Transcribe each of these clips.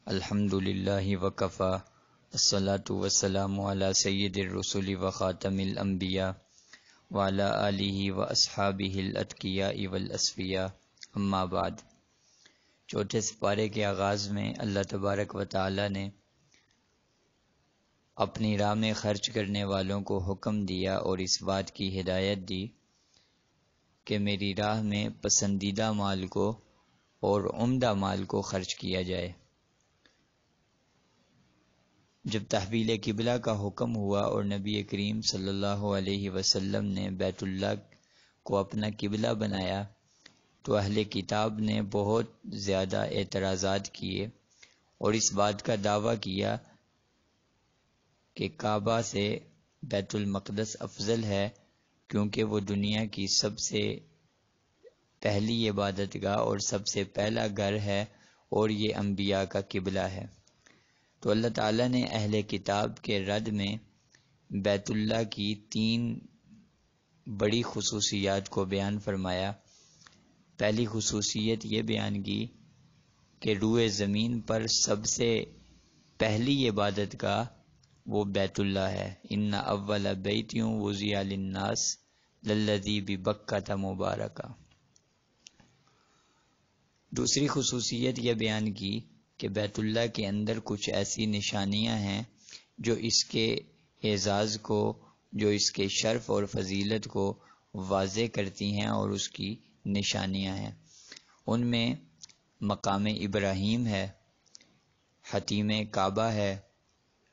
الحمد للہ وکفا الصلاۃ والسلام علی سید الرسل وخاتم الانبیاء وعلی آلہ واصحابہ الاتقیاء والاسفیاء اما بعد۔ چوتھے سپارے کے آغاز میں اللہ تبارک و تعالی نے اپنی راہ میں خرچ کرنے والوں کو حکم دیا اور اس بات کی ہدایت دی کہ میری راہ میں پسندیدہ مال کو اور عمدہ مال کو خرچ کیا جائے۔ جب تحویل قبلہ کا حکم ہوا اور نبی کریم صلی اللہ علیہ وسلم نے بیت اللہ کو اپنا قبلہ بنایا تو اہل کتاب نے بہت زیادہ اعتراضات کیے اور اس بات کا دعویٰ کیا کہ کعبہ سے بیت المقدس افضل ہے، کیونکہ وہ دنیا کی سب سے پہلی عبادت گاہ اور سب سے پہلا گھر ہے اور یہ انبیاء کا قبلہ ہے۔ تو اللہ تعالیٰ نے اہل کتاب کے رد میں بیت اللہ کی 3 بڑی خصوصیات کو بیان فرمایا۔ پہلی خصوصیت یہ بیان کی کہ روئے زمین پر سب سے پہلی عبادت گاہ وہ بیت اللہ ہے۔ ان اول بیت وضع للناس للذی ببکۃ مبارکہ۔ دوسری خصوصیت یہ بیان کی کہ بیت اللہ کے اندر کچھ ایسی نشانیاں ہیں جو اس کے اعزاز کو، جو اس کے شرف اور فضیلت کو واضح کرتی ہیں اور اس کی نشانیاں ہیں۔ ان میں مقام ابراہیم ہے، حتیم کعبہ ہے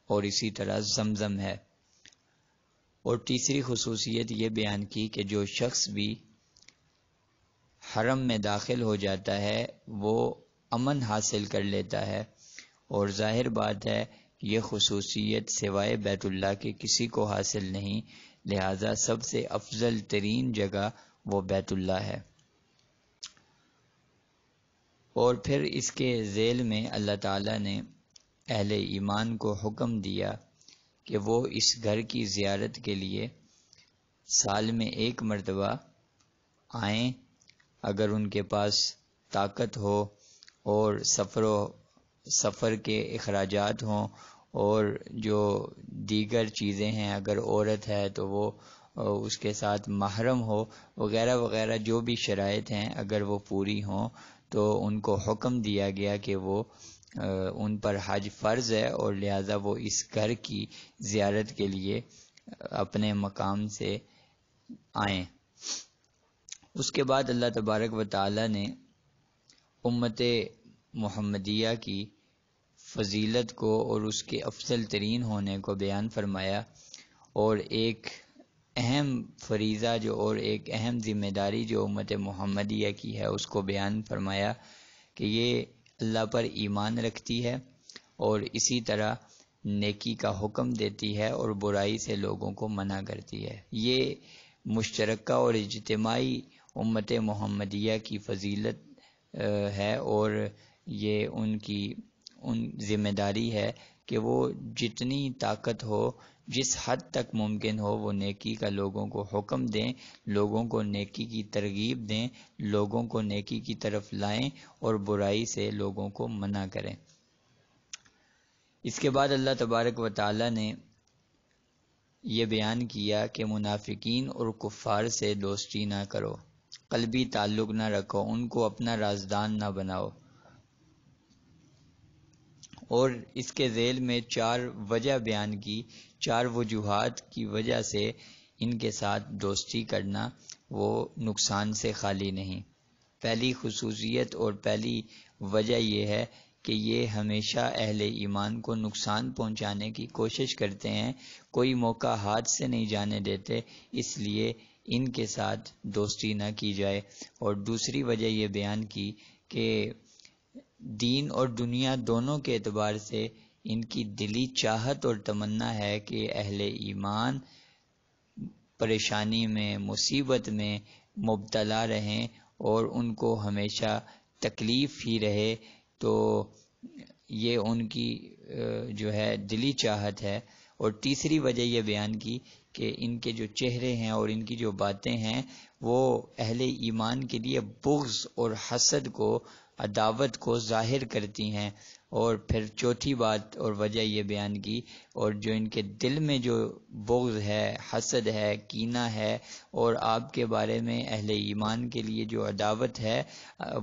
اور اسی طرح زمزم ہے۔ اور تیسری خصوصیت یہ بیان کی کہ جو شخص بھی حرم میں داخل ہو جاتا ہے وہ امن حاصل کر لیتا ہے، اور ظاہر بات ہے یہ خصوصیت سوائے بیت اللہ کے کسی کو حاصل نہیں، لہذا سب سے افضل ترین جگہ وہ بیت اللہ ہے۔ اور پھر اس کے ذیل میں اللہ تعالیٰ نے اہل ایمان کو حکم دیا کہ وہ اس گھر کی زیارت کے لیے سال میں 1 مرتبہ آئیں، اگر ان کے پاس طاقت ہو اور سفر کے اخراجات ہوں، اور جو دیگر چیزیں ہیں، اگر عورت ہے تو وہ اس کے ساتھ محرم ہو وغیرہ وغیرہ، جو بھی شرائط ہیں اگر وہ پوری ہوں تو ان کو حکم دیا گیا کہ وہ ان پر حج فرض ہے اور لہذا وہ اس گھر کی زیارت کے لیے اپنے مقام سے آئیں۔ اس کے بعد اللہ تبارک و تعالی نے امت محمدیہ کی فضیلت کو اور اس کے افضل ترین ہونے کو بیان فرمایا، اور ایک اہم فریضہ جو اور ایک اہم ذمہ داری جو امت محمدیہ کی ہے اس کو بیان فرمایا کہ یہ اللہ پر ایمان رکھتی ہے اور اسی طرح نیکی کا حکم دیتی ہے اور برائی سے لوگوں کو منع کرتی ہے۔ یہ مشترکہ اور اجتماعی امت محمدیہ کی فضیلت ہے، اور یہ ان ذمہ داری ہے کہ وہ جتنی طاقت ہو، جس حد تک ممکن ہو، وہ نیکی کا لوگوں کو حکم دیں، لوگوں کو نیکی کی ترغیب دیں، لوگوں کو نیکی کی طرف لائیں اور برائی سے لوگوں کو منع کریں۔ اس کے بعد اللہ تبارک و تعالی نے یہ بیان کیا کہ منافقین اور کفار سے دوستی نہ کرو، قلبی تعلق نہ رکھو، ان کو اپنا رازدان نہ بناؤ، اور اس کے ذیل میں 4 وجہ بیان کی، 4 وجوہات کی وجہ سے ان کے ساتھ دوستی کرنا وہ نقصان سے خالی نہیں۔ پہلی خصوصیت اور پہلی وجہ یہ ہے کہ یہ ہمیشہ اہل ایمان کو نقصان پہنچانے کی کوشش کرتے ہیں، کوئی موقع ہاتھ سے نہیں جانے دیتے، اس لیے ان کے ساتھ دوستی نہ کی جائے۔ اور دوسری وجہ یہ بیان کی کہ دین اور دنیا دونوں کے اعتبار سے ان کی دلی چاہت اور تمنا ہے کہ اہل ایمان پریشانی میں، مصیبت میں مبتلا رہیں اور ان کو ہمیشہ تکلیف ہی رہے، تو یہ ان کی جو ہے دلی چاہت ہے۔ اور تیسری وجہ یہ بیان کی کہ ان کے جو چہرے ہیں اور ان کی جو باتیں ہیں وہ اہل ایمان کے لیے بغض اور حسد کو، عداوت کو ظاہر کرتی ہیں، اور پھر چوتھی بات اور وجہ یہ بیان کی، اور جو ان کے دل میں جو بغض ہے، حسد ہے، کینہ ہے، اور آپ کے بارے میں اہل ایمان کے لیے جو عداوت ہے،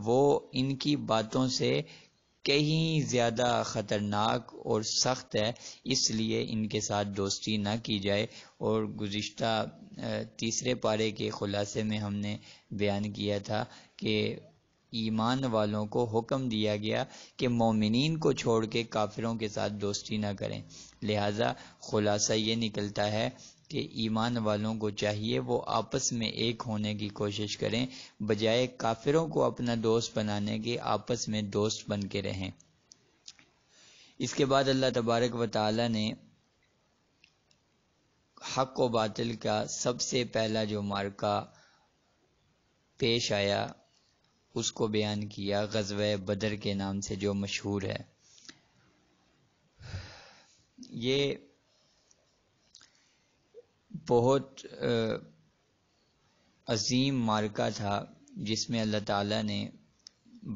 وہ ان کی باتوں سے کہیں زیادہ خطرناک اور سخت ہے، اس لیے ان کے ساتھ دوستی نہ کی جائے۔ اور گزشتہ تیسرے پارے کے خلاصے میں ہم نے بیان کیا تھا کہ ایمان والوں کو حکم دیا گیا کہ مومنین کو چھوڑ کے کافروں کے ساتھ دوستی نہ کریں، لہذا خلاصہ یہ نکلتا ہے کہ ایمان والوں کو چاہیے وہ آپس میں ایک ہونے کی کوشش کریں، بجائے کافروں کو اپنا دوست بنانے کے آپس میں دوست بن کے رہیں۔ اس کے بعد اللہ تبارک و تعالی نے حق و باطل کا سب سے پہلا جو معرکہ پیش آیا اس کو بیان کیا، غزوہ بدر کے نام سے جو مشہور ہے۔ یہ بہت عظیم معرکہ تھا جس میں اللہ تعالیٰ نے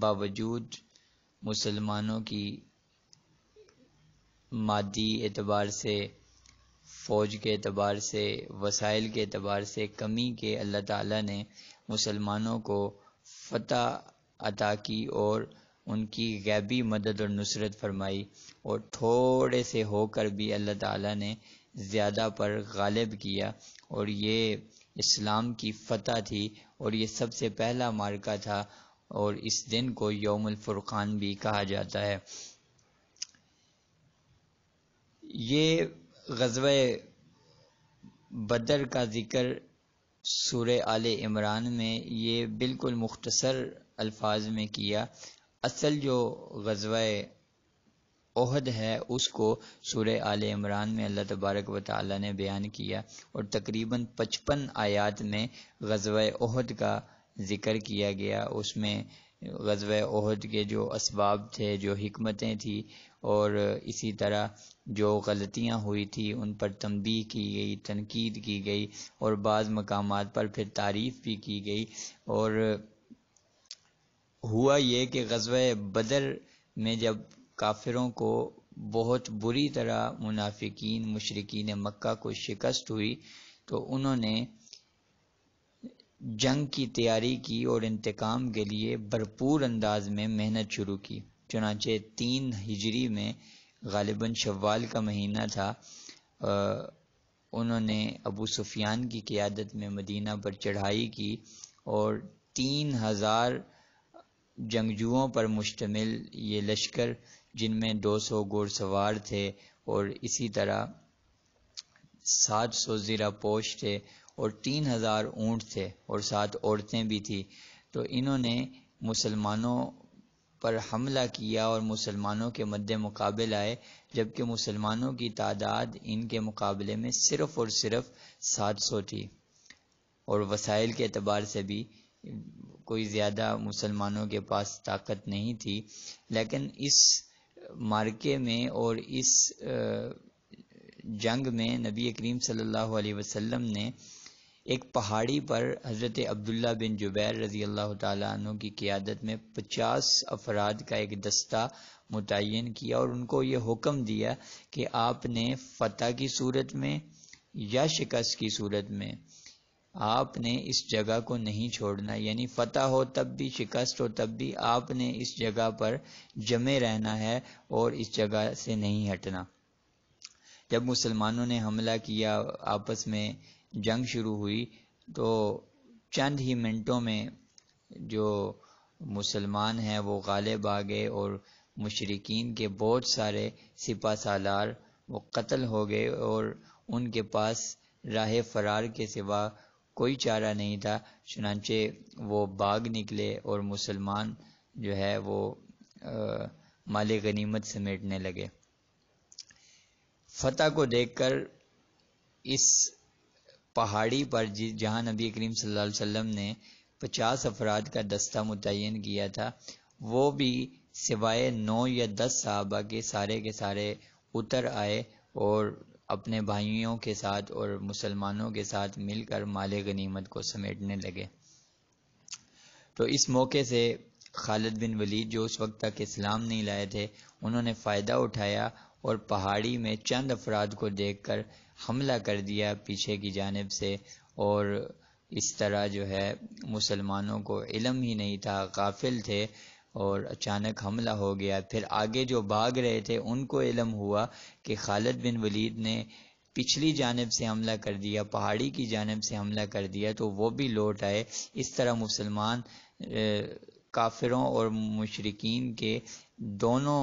باوجود مسلمانوں کی مادی اعتبار سے، فوج کے اعتبار سے، وسائل کے اعتبار سے کمی کے، اللہ تعالیٰ نے مسلمانوں کو فتح عطا کی اور ان کی غیبی مدد اور نصرت فرمائی، اور تھوڑے سے ہو کر بھی اللہ تعالیٰ نے زیادہ پر غالب کیا، اور یہ اسلام کی فتح تھی، اور یہ سب سے پہلا معرکہ تھا، اور اس دن کو یوم الفرقان بھی کہا جاتا ہے۔ یہ غزوہ بدر کا ذکر سورہ آل عمران میں یہ بالکل مختصر الفاظ میں کیا۔ اصل جو غزوہ احد ہے اس کو سورہ آل عمران میں اللہ تبارک و تعالی نے بیان کیا، اور تقریباً 55 آیات میں غزوہ احد کا ذکر کیا گیا۔ اس میں غزوہ احد کے جو اسباب تھے، جو حکمتیں تھیں، اور اسی طرح جو غلطیاں ہوئی تھی ان پر تنبیہ کی گئی، تنقید کی گئی، اور بعض مقامات پر پھر تعریف بھی کی گئی۔ اور ہوا یہ کہ غزوہ بدر میں جب کافروں کو بہت بری طرح منافقین مشرکین مکہ کو شکست ہوئی تو انہوں نے جنگ کی تیاری کی اور انتقام کے لیے بھرپور انداز میں محنت شروع کی۔ چنانچہ 3 ہجری میں غالباً شوال کا مہینہ تھا، انہوں نے ابو سفیان کی قیادت میں مدینہ پر چڑھائی کی، اور 3000 جنگجوؤں پر مشتمل یہ لشکر، جن میں 200 گھوڑ سوار تھے اور اسی طرح 700 زیرہ پوش تھے اور 3000 اونٹ تھے اور 7 عورتیں بھی تھیں، تو انہوں نے مسلمانوں پر حملہ کیا اور مسلمانوں کے مد مقابل آئے، جبکہ مسلمانوں کی تعداد ان کے مقابلے میں صرف اور صرف 700 تھی، اور وسائل کے اعتبار سے بھی کوئی زیادہ مسلمانوں کے پاس طاقت نہیں تھی۔ لیکن اس معرکے میں اور اس جنگ میں نبی کریم صلی اللہ علیہ وسلم نے ایک پہاڑی پر حضرت عبداللہ بن جبیر رضی اللہ تعالیٰ عنہ کی قیادت میں 50 افراد کا ایک دستہ متعین کیا، اور ان کو یہ حکم دیا کہ آپ نے فتح کی صورت میں یا شکست کی صورت میں آپ نے اس جگہ کو نہیں چھوڑنا، یعنی فتح ہو تب بھی، شکست ہو تب بھی آپ نے اس جگہ پر جمے رہنا ہے اور اس جگہ سے نہیں ہٹنا۔ جب مسلمانوں نے حملہ کیا، آپس میں جنگ شروع ہوئی، تو چند ہی منٹوں میں جو مسلمان ہیں وہ غالب آ گئے، اور مشرکین کے بہت سارے سپہ سالار وہ قتل ہو گئے، اور ان کے پاس راہ فرار کے سوا کوئی چارہ نہیں تھا، چنانچہ وہ بھاگ نکلے اور مسلمان جو ہے وہ مال غنیمت سمیٹنے لگے۔ فتح کو دیکھ کر اس پہاڑی پر جہاں نبی کریم صلی اللہ علیہ وسلم نے 50 افراد کا دستہ متعین کیا تھا، وہ بھی سوائے 9 یا 10 صحابہ کے سارے اتر آئے اور اپنے بھائیوں کے ساتھ اور مسلمانوں کے ساتھ مل کر مال غنیمت کو سمیٹنے لگے۔ تو اس موقع سے خالد بن ولید جو اس وقت تک اسلام نہیں لائے تھے، انہوں نے فائدہ اٹھایا اور پہاڑی میں چند افراد کو دیکھ کر حملہ کر دیا پیچھے کی جانب سے، اور اس طرح جو ہے مسلمانوں کو علم ہی نہیں تھا، غافل تھے، اور اچانک حملہ ہو گیا۔ پھر آگے جو بھاگ رہے تھے ان کو علم ہوا کہ خالد بن ولید نے پچھلی جانب سے حملہ کر دیا، پہاڑی کی جانب سے حملہ کر دیا، تو وہ بھی لوٹ آئے۔ اس طرح مسلمان کافروں اور مشرکین کے دونوں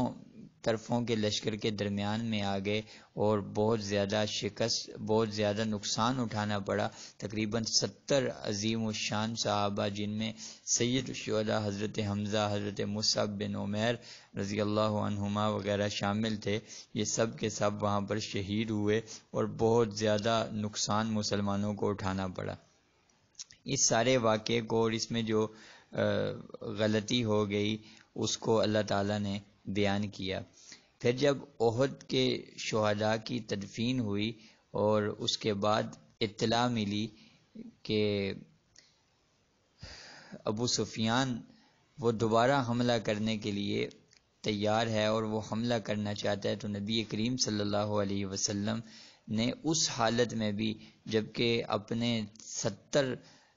طرفوں کے لشکر کے درمیان میں آ گئے، اور بہت زیادہ شکست، بہت زیادہ نقصان اٹھانا پڑا۔ تقریباً 70 عظیم الشان صحابہ، جن میں سید الشہداء حضرت حمزہ، حضرت مصعب بن عمیر رضی اللہ عنہما وغیرہ شامل تھے، یہ سب کے سب وہاں پر شہید ہوئے، اور بہت زیادہ نقصان مسلمانوں کو اٹھانا پڑا۔ اس سارے واقعے کو اور اس میں جو غلطی ہو گئی اس کو اللہ تعالیٰ نے بیان کیا۔ پھر جب احد کے شہداء کی تدفین ہوئی اور اس کے بعد اطلاع ملی کہ ابو سفیان وہ دوبارہ حملہ کرنے کے لیے تیار ہے اور وہ حملہ کرنا چاہتا ہے، تو نبی کریم صلی اللہ علیہ وسلم نے اس حالت میں بھی، جبکہ اپنے 70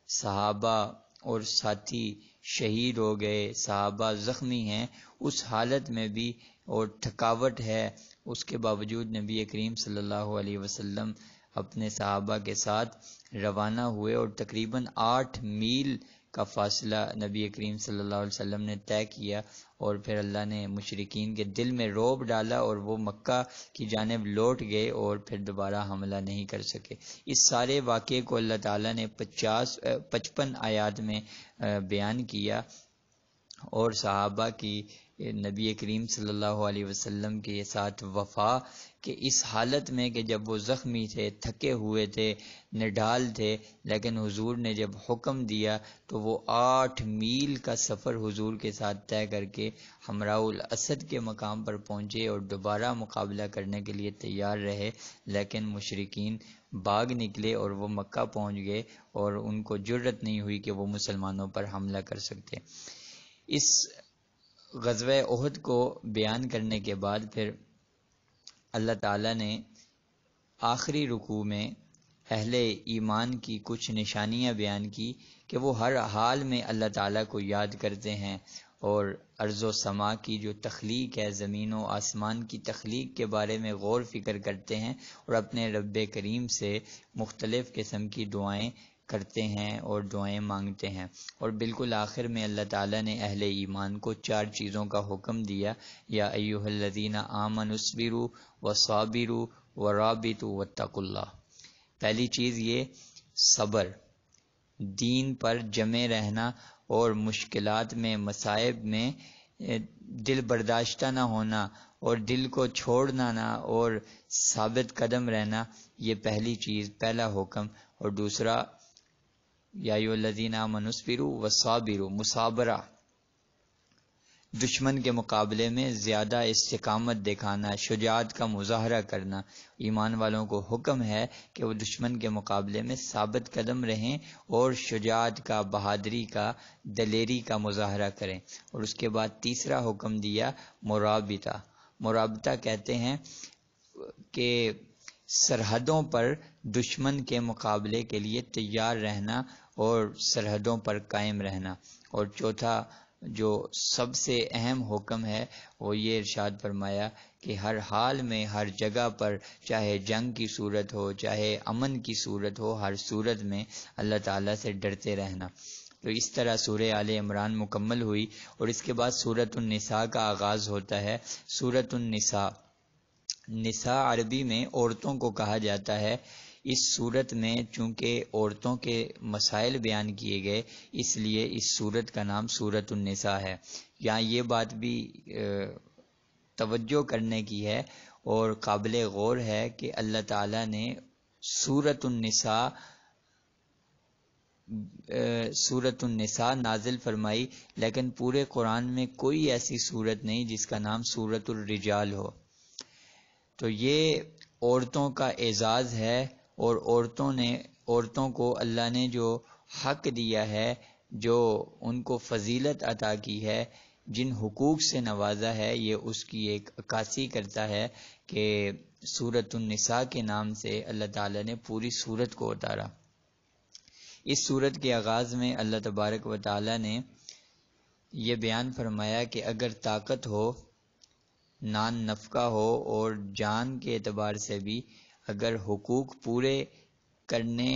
صحابہ اور ساتھی شہید ہو گئے، صحابہ زخمی ہیں، اس حالت میں بھی اور تھکاوٹ ہے، اس کے باوجود نبی کریم صلی اللہ علیہ وسلم اپنے صحابہ کے ساتھ روانہ ہوئے، اور تقریباً 8 میل کا فاصلہ نبی کریم صلی اللہ علیہ وسلم نے طے کیا، اور پھر اللہ نے مشرکین کے دل میں رعب ڈالا اور وہ مکہ کی جانب لوٹ گئے اور پھر دوبارہ حملہ نہیں کر سکے۔ اس سارے واقعے کو اللہ تعالیٰ نے 55 آیات میں بیان کیا، اور صحابہ کی نبی کریم صلی اللہ علیہ وسلم کے ساتھ وفا، کہ اس حالت میں کہ جب وہ زخمی تھے، تھکے ہوئے تھے، نڈھال تھے، لیکن حضور نے جب حکم دیا تو وہ 8 میل کا سفر حضور کے ساتھ طے کر کے حمراء الاسد کے مقام پر پہنچے اور دوبارہ مقابلہ کرنے کے لیے تیار رہے، لیکن مشرکین بھاگ نکلے اور وہ مکہ پہنچ گئے، اور ان کو جرأت نہیں ہوئی کہ وہ مسلمانوں پر حملہ کر سکتے۔ اس غزوہ احد کو بیان کرنے کے بعد پھر اللہ تعالیٰ نے آخری رکوع میں اہل ایمان کی کچھ نشانیاں بیان کی کہ وہ ہر حال میں اللہ تعالیٰ کو یاد کرتے ہیں، اور ارض و سما کی جو تخلیق ہے، زمین و آسمان کی تخلیق کے بارے میں غور فکر کرتے ہیں، اور اپنے رب کریم سے مختلف قسم کی دعائیں کرتے ہیں اور دعائیں مانگتے ہیں۔ اور بالکل آخر میں اللہ تعالیٰ نے اہل ایمان کو 4 چیزوں کا حکم دیا، یا ایھا الذین آمنوا اصبروا وصابروا ورابطوا واتقوا اللہ۔ پہلی چیز یہ صبر، دین پر جمے رہنا اور مشکلات میں، مصائب میں دل برداشتہ نہ ہونا اور دل کو چھوڑنا نہ اور ثابت قدم رہنا، یہ پہلی چیز، پہلا حکم۔ اور دوسرا یا ایھا الذین آمنوا اصبروا وصابروا، مصابرہ، دشمن کے مقابلے میں زیادہ استقامت دکھانا، شجاعت کا مظاہرہ کرنا۔ ایمان والوں کو حکم ہے کہ وہ دشمن کے مقابلے میں ثابت قدم رہیں اور شجاعت کا، بہادری کا، دلیری کا مظاہرہ کریں۔ اور اس کے بعد تیسرا حکم دیا مرابطہ۔ مرابطہ کہتے ہیں کہ سرحدوں پر دشمن کے مقابلے کے لیے تیار رہنا اور سرحدوں پر قائم رہنا۔ اور چوتھا جو سب سے اہم حکم ہے وہ یہ ارشاد فرمایا کہ ہر حال میں، ہر جگہ پر، چاہے جنگ کی صورت ہو، چاہے امن کی صورت ہو، ہر صورت میں اللہ تعالیٰ سے ڈرتے رہنا۔ تو اس طرح سورہ آل عمران مکمل ہوئی، اور اس کے بعد سورۃ النساء کا آغاز ہوتا ہے۔ سورۃ النساء، نساء عربی میں عورتوں کو کہا جاتا ہے۔ اس صورت میں چونکہ عورتوں کے مسائل بیان کیے گئے، اس لیے اس صورت کا نام سورۃ النساء ہے۔ یہاں یہ بات بھی توجہ کرنے کی ہے اور قابل غور ہے کہ اللہ تعالیٰ نے سورۃ النساء نازل فرمائی، لیکن پورے قرآن میں کوئی ایسی صورت نہیں جس کا نام سورۃ الرجال ہو۔ تو یہ عورتوں کا اعزاز ہے، اور عورتوں کو اللہ نے جو حق دیا ہے جو ان کو فضیلت عطا کی ہے، جن حقوق سے نوازا ہے، یہ اس کی ایک عکاسی کرتا ہے کہ سورۃ النساء کے نام سے اللہ تعالیٰ نے پوری سورت کو اتارا۔ اس سورت کے آغاز میں اللہ تبارک و تعالیٰ نے یہ بیان فرمایا کہ اگر طاقت ہو، نان نفقہ ہو اور جان کے اعتبار سے بھی اگر حقوق پورے کرنے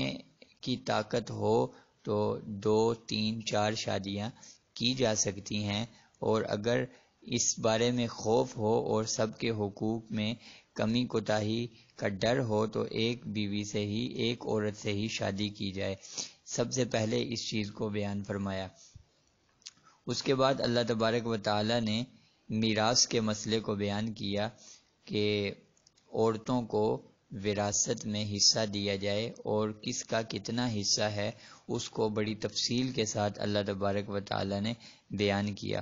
کی طاقت ہو تو 2، 3، 4 شادیاں کی جا سکتی ہیں، اور اگر اس بارے میں خوف ہو اور سب کے حقوق میں کمی کوتاہی کا ڈر ہو تو ایک بیوی سے ہی، ایک عورت سے ہی شادی کی جائے۔ سب سے پہلے اس چیز کو بیان فرمایا۔ اس کے بعد اللہ تبارک و تعالی نے میراث کے مسئلے کو بیان کیا کہ عورتوں کو وراثت میں حصہ دیا جائے، اور کس کا کتنا حصہ ہے اس کو بڑی تفصیل کے ساتھ اللہ تبارک و تعالی نے بیان کیا۔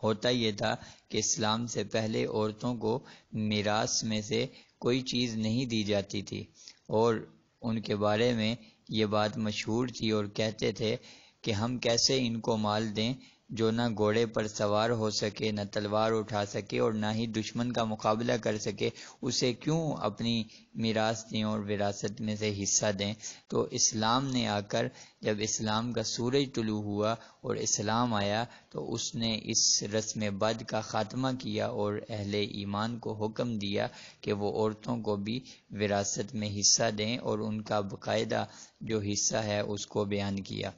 ہوتا یہ تھا کہ اسلام سے پہلے عورتوں کو میراث میں سے کوئی چیز نہیں دی جاتی تھی، اور ان کے بارے میں یہ بات مشہور تھی اور کہتے تھے کہ ہم کیسے ان کو مال دیں جو نہ گھوڑے پر سوار ہو سکے، نہ تلوار اٹھا سکے، اور نہ ہی دشمن کا مقابلہ کر سکے، اسے کیوں اپنی میراث دیں اور وراثت میں سے حصہ دیں۔ تو اسلام نے آ کر جب اسلام کا سورج طلوع ہوا اور اسلام آیا تو اس نے اس رسم بد کا خاتمہ کیا اور اہل ایمان کو حکم دیا کہ وہ عورتوں کو بھی وراثت میں حصہ دیں، اور ان کا باقاعدہ جو حصہ ہے اس کو بیان کیا۔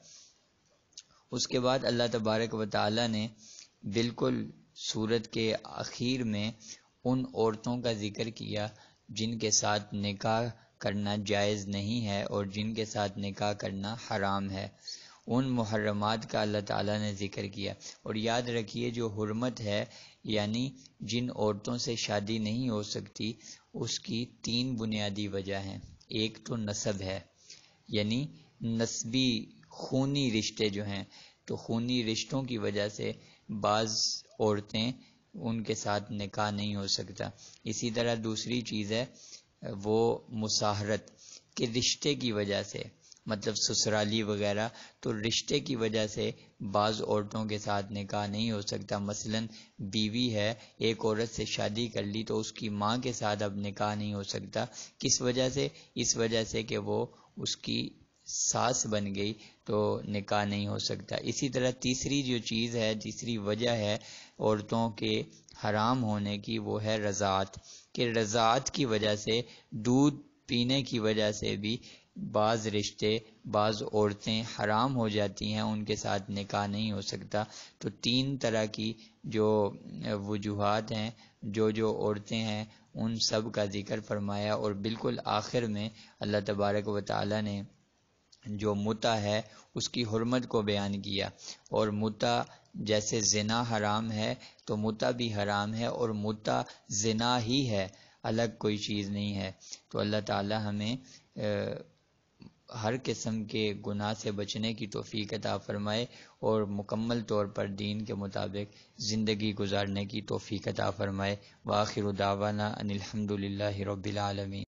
اس کے بعد اللہ تبارک و تعالی نے بالکل سورت کے آخر میں ان عورتوں کا ذکر کیا جن کے ساتھ نکاح کرنا جائز نہیں ہے اور جن کے ساتھ نکاح کرنا حرام ہے۔ ان محرمات کا اللہ تعالیٰ نے ذکر کیا، اور یاد رکھیے جو حرمت ہے یعنی جن عورتوں سے شادی نہیں ہو سکتی، اس کی 3 بنیادی وجہ ہیں۔ ایک تو نسب ہے، یعنی نسبی خونی رشتے جو ہیں، تو خونی رشتوں کی وجہ سے بعض عورتیں ان کے ساتھ نکاح نہیں ہو سکتا۔ اسی طرح دوسری چیز ہے وہ مصاہرت کے رشتے کی وجہ سے، مطلب سسرالی وغیرہ، تو رشتے کی وجہ سے بعض عورتوں کے ساتھ نکاح نہیں ہو سکتا۔ مثلا بیوی ہے، ایک عورت سے شادی کر لی تو اس کی ماں کے ساتھ اب نکاح نہیں ہو سکتا۔ کس وجہ سے؟ اس وجہ سے کہ وہ اس کی ساس بن گئی تو نکاح نہیں ہو سکتا۔ اسی طرح تیسری جو چیز ہے، تیسری وجہ ہے عورتوں کے حرام ہونے کی، وہ ہے رضاعت، کہ رضاعت کی وجہ سے، دودھ پینے کی وجہ سے بھی بعض رشتے، بعض عورتیں حرام ہو جاتی ہیں، ان کے ساتھ نکاح نہیں ہو سکتا۔ تو 3 طرح کی جو وجوہات ہیں، جو عورتیں ہیں، ان سب کا ذکر فرمایا، اور بالکل آخر میں اللہ تبارک و تعالی نے جو متع ہے اس کی حرمت کو بیان کیا، اور متع جیسے زنا حرام ہے تو متع بھی حرام ہے، اور متع زنا ہی ہے، الگ کوئی چیز نہیں ہے۔ تو اللہ تعالی ہمیں ہر قسم کے گناہ سے بچنے کی توفیق عطا فرمائے، اور مکمل طور پر دین کے مطابق زندگی گزارنے کی توفیق عطا فرمائے۔ وآخر دعوانا ان الحمد للہ رب العالمین۔